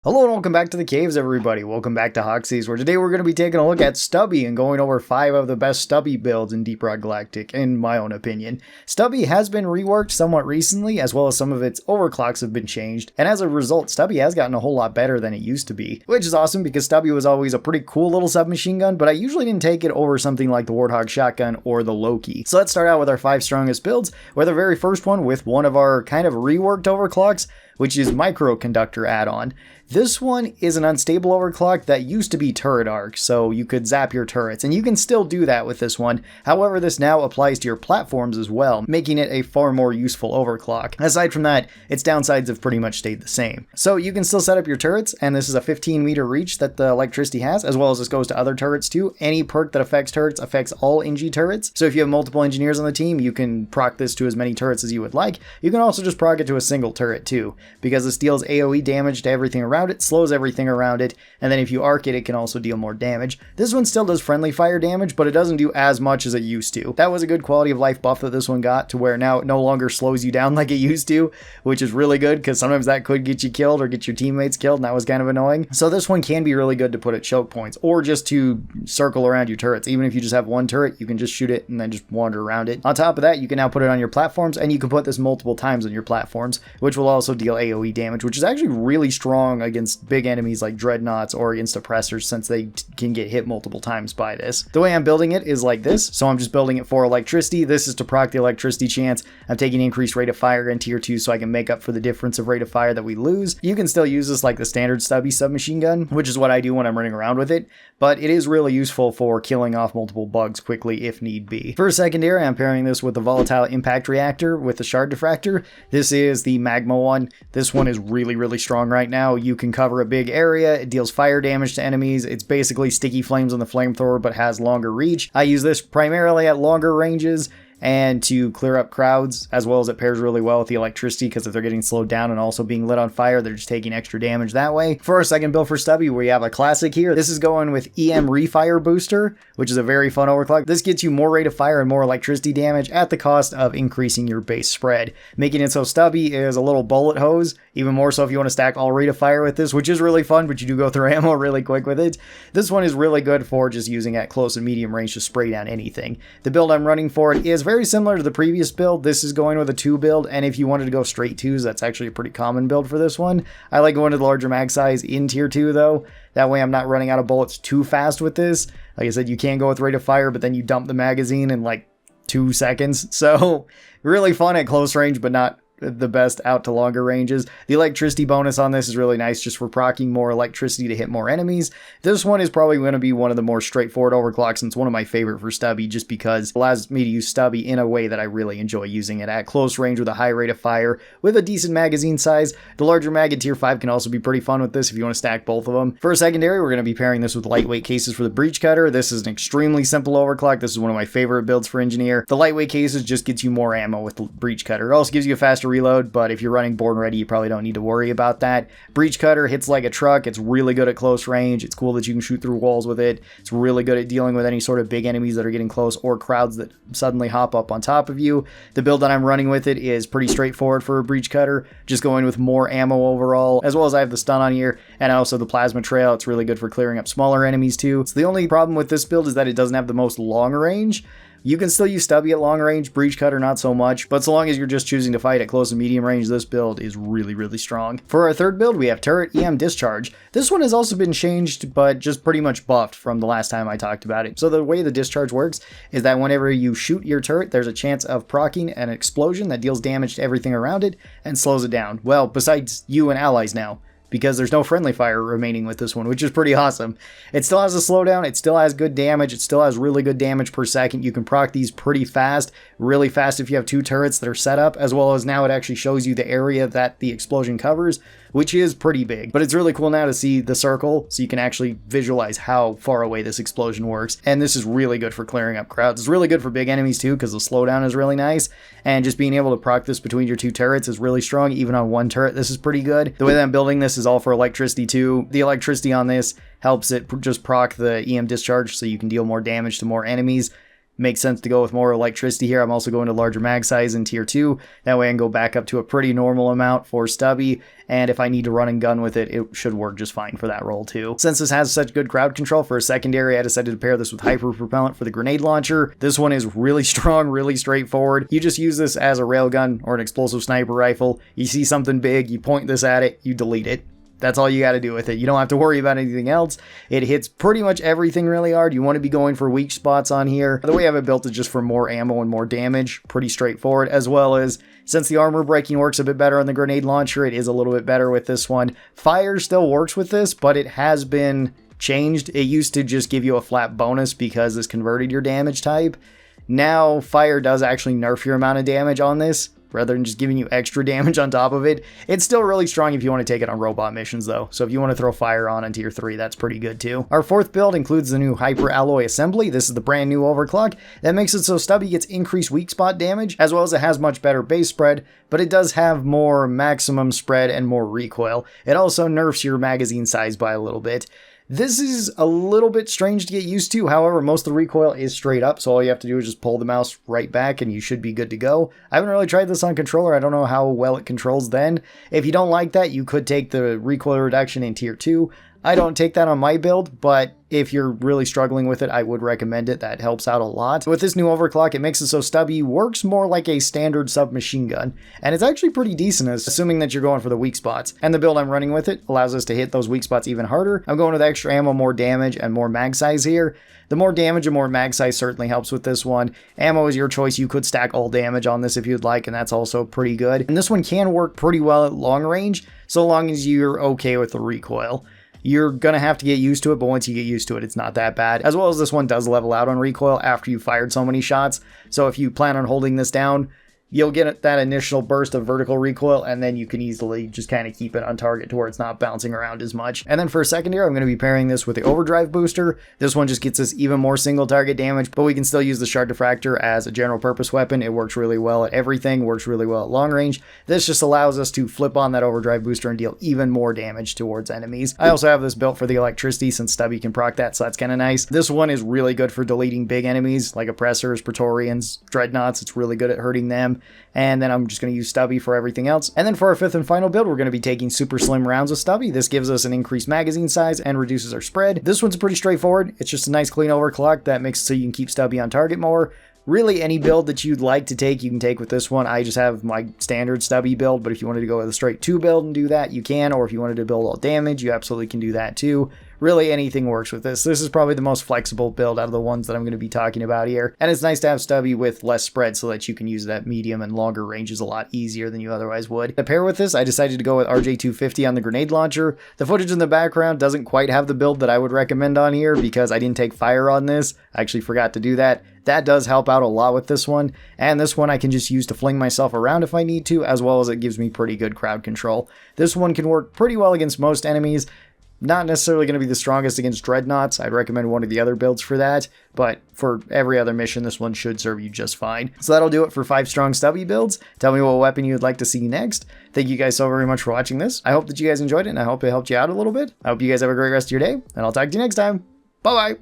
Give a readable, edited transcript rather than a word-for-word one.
Hello and welcome back to the caves, everybody. Welcome back to Hoxie's, where today we're going to be taking a look at Stubby and going over 5 of the best Stubby builds in Deep Rock Galactic, in my own opinion. Stubby has been reworked somewhat recently, as well as some of its overclocks have been changed, and as a result, Stubby has gotten a whole lot better than it used to be, which is awesome because Stubby was always a pretty cool little submachine gun, but I usually didn't take it over something like the Warthog shotgun or the Loki. So let's start out with our 5 strongest builds, where the very first one with one of our kind of reworked overclocks, which is Micro Conductor add-on. This one is an unstable overclock that used to be turret arc, so you could zap your turrets, and you can still do that with this one. However, this now applies to your platforms as well, making it a far more useful overclock. Aside from that, its downsides have pretty much stayed the same. So you can still set up your turrets, and this is a 15-meter reach that the electricity has, as well as this goes to other turrets too. Any perk that affects turrets affects all NG turrets, so if you have multiple engineers on the team, you can proc this to as many turrets as you would like. You can also just proc it to a single turret too, because this deals AoE damage to everything around it, slows everything around it, and then if you arc it, it can also deal more damage. This one still does friendly fire damage, but it doesn't do as much as it used to. That was a good quality of life buff that this one got, to where now it no longer slows you down like it used to, which is really good, because sometimes that could get you killed or get your teammates killed, and that was kind of annoying. So this one can be really good to put at choke points, or just to circle around your turrets. Even if you just have one turret, you can just shoot it and then just wander around it. On top of that, you can now put it on your platforms, and you can put this multiple times on your platforms, which will also deal AoE damage, which is actually really strong against big enemies like dreadnoughts or against oppressors, since they can get hit multiple times by this. The way I'm building it is like this, so I'm just building it for electricity. This is to proc the electricity chance. I'm taking increased rate of fire in tier 2 so I can make up for the difference of rate of fire that we lose. You can still use this like the standard Stubby submachine gun, which is what I do when I'm running around with it, but it is really useful for killing off multiple bugs quickly if need be. For secondary, I'm pairing this with the volatile impact reactor with the shard diffractor. This is the magma one. This one is really strong right now. You can cover a big area. It deals fire damage to enemies. It's basically sticky flames on the flamethrower, but has longer reach. I use this primarily at longer ranges and to clear up crowds, as well as it pairs really well with the electricity, because if they're getting slowed down and also being lit on fire, they're just taking extra damage that way. For our second build for Stubby, we have a classic here. This is going with EM ReFire Booster, which is a very fun overclock. This gets you more rate of fire and more electricity damage at the cost of increasing your base spread, making it so Stubby is a little bullet hose, even more so if you want to stack all rate of fire with this, which is really fun, but you do go through ammo really quick with it. This one is really good for just using at close and medium range to spray down anything. The build I'm running for it is very similar to the previous build. This is going with a 2 build, and if you wanted to go straight 2s, that's actually a pretty common build for this one. I like going to the larger mag size in tier 2 though. That way I'm not running out of bullets too fast with this. Like I said, you can go with rate of fire, but then you dump the magazine in like 2 seconds. So really fun at close range, but not the best out to longer ranges. The electricity bonus on this is really nice, just for proccing more electricity to hit more enemies. This one is probably going to be one of the more straightforward overclocks, and it's one of my favorite for Stubby, just because it allows me to use Stubby in a way that I really enjoy using it at close range with a high rate of fire, with a decent magazine size. The larger mag in tier 5 can also be pretty fun with this if you want to stack both of them. For a secondary, we're going to be pairing this with lightweight cases for the breach cutter. This is an extremely simple overclock. This is one of my favorite builds for engineer. The lightweight cases just gets you more ammo with the breach cutter. It also gives you a faster reload, but if you're running born ready, you probably don't need to worry about that. Breach cutter hits like a truck. It's really good at close range. It's cool that you can shoot through walls with it. It's really good at dealing with any sort of big enemies that are getting close, or crowds that suddenly hop up on top of you. The build that I'm running with it is pretty straightforward for a breach cutter, just going with more ammo overall, as well as I have the stun on here, and also the plasma trail. It's really good for clearing up smaller enemies too. So the only problem with this build is that it doesn't have the most long range. You can still use Stubby at long range, breach cutter not so much, but so long as you're just choosing to fight at close and medium range, this build is really strong. For our third build, we have turret EM Discharge. This one has also been changed, but just pretty much buffed from the last time I talked about it. So the way the discharge works is that whenever you shoot your turret, there's a chance of proccing an explosion that deals damage to everything around it and slows it down. Well, besides you and allies now, because there's no friendly fire remaining with this one, which is pretty awesome. It still has a slowdown, it still has good damage, it still has really good damage per second. You can proc these pretty fast, really fast if you have 2 turrets that are set up, as well as now it actually shows you the area that the explosion covers, which is pretty big. But it's really cool now to see the circle, so you can actually visualize how far away this explosion works. And this is really good for clearing up crowds. It's really good for big enemies too, because the slowdown is really nice. And just being able to proc this between your 2 turrets is really strong. Even on 1 turret, this is pretty good. The way that I'm building this is all for electricity too. The electricity on this helps it just proc the EM Discharge, so you can deal more damage to more enemies, makes sense to go with more electricity here. I'm also going to larger mag size in tier 2. That way I can go back up to a pretty normal amount for Stubby, and if I need to run and gun with it, it should work just fine for that role too. Since this has such good crowd control for a secondary, I decided to pair this with Hyper Propellant for the grenade launcher. This one is really strong, really straightforward. You just use this as a railgun or an explosive sniper rifle. You see something big, you point this at it, you delete it. That's all you got to do with it. You don't have to worry about anything else. It hits pretty much everything really hard. You want to be going for weak spots on here. The way I have it built is just for more ammo and more damage. Pretty straightforward, as well as since the armor breaking works a bit better on the grenade launcher, it is a little bit better with this one. Fire still works with this, but it has been changed. It used to just give you a flat bonus because this converted your damage type. Now fire does actually nerf your amount of damage on this, rather than just giving you extra damage on top of it. It's still really strong if you want to take it on robot missions though, so if you want to throw fire on in tier 3, that's pretty good too. Our fourth build includes the new Hyperalloy Assembly. This is the brand new overclock that makes it so Stubby gets increased weak spot damage, as well as it has much better base spread, but it does have more maximum spread and more recoil. It also nerfs your magazine size by a little bit. This is a little bit strange to get used to, however, most of the recoil is straight up, so all you have to do is just pull the mouse right back and you should be good to go. I haven't really tried this on controller, I don't know how well it controls then. If you don't like that, you could take the recoil reduction in tier 2. I don't take that on my build, but if you're really struggling with it, I would recommend it. That helps out a lot. With this new overclock, it makes it so Stubby works more like a standard submachine gun, and it's actually pretty decent, assuming that you're going for the weak spots. And the build I'm running with it allows us to hit those weak spots even harder. I'm going with extra ammo, more damage, and more mag size here. The more damage and more mag size certainly helps with this one. Ammo is your choice. You could stack all damage on this if you'd like, and that's also pretty good. And this one can work pretty well at long range, so long as you're okay with the recoil. You're going to have to get used to it, but once you get used to it, it's not that bad. As well as this one does level out on recoil after you fired so many shots. So if you plan on holding this down, you'll get that initial burst of vertical recoil, and then you can easily just kind of keep it on target to where it's not bouncing around as much. And then for a secondary, I'm going to be pairing this with the Overdrive Booster. This one just gets us even more single target damage, but we can still use the Shard Diffractor as a general purpose weapon. It works really well at everything, works really well at long range. This just allows us to flip on that Overdrive Booster and deal even more damage towards enemies. I also have this built for the electricity since Stubby can proc that, so that's kind of nice. This one is really good for deleting big enemies like Oppressors, Praetorians, Dreadnoughts. It's really good at hurting them. And then I'm just going to use Stubby for everything else. And then for our fifth and final build, we're going to be taking super slim rounds with Stubby. This gives us an increased magazine size and reduces our spread. This one's pretty straightforward. It's just a nice clean overclock that makes it so you can keep Stubby on target more. Really, any build that you'd like to take, you can take with this one. I just have my standard Stubby build, but if you wanted to go with a straight 2 build and do that, you can. Or if you wanted to build all damage, you absolutely can do that too. Really, anything works with this. This is probably the most flexible build out of the ones that I'm going to be talking about here. And it's nice to have Stubby with less spread so that you can use that medium and longer ranges a lot easier than you otherwise would. To pair with this, I decided to go with RJ250 on the grenade launcher. The footage in the background doesn't quite have the build that I would recommend on here because I didn't take fire on this. I actually forgot to do that. That does help out a lot with this one, and this one I can just use to fling myself around if I need to, as well as it gives me pretty good crowd control. This one can work pretty well against most enemies. Not necessarily going to be the strongest against Dreadnoughts. I'd recommend one of the other builds for that, but for every other mission, this one should serve you just fine. So that'll do it for 5 strong Stubby builds. Tell me what weapon you'd like to see next. Thank you guys so very much for watching this. I hope that you guys enjoyed it, and I hope it helped you out a little bit. I hope you guys have a great rest of your day, and I'll talk to you next time. Bye-bye!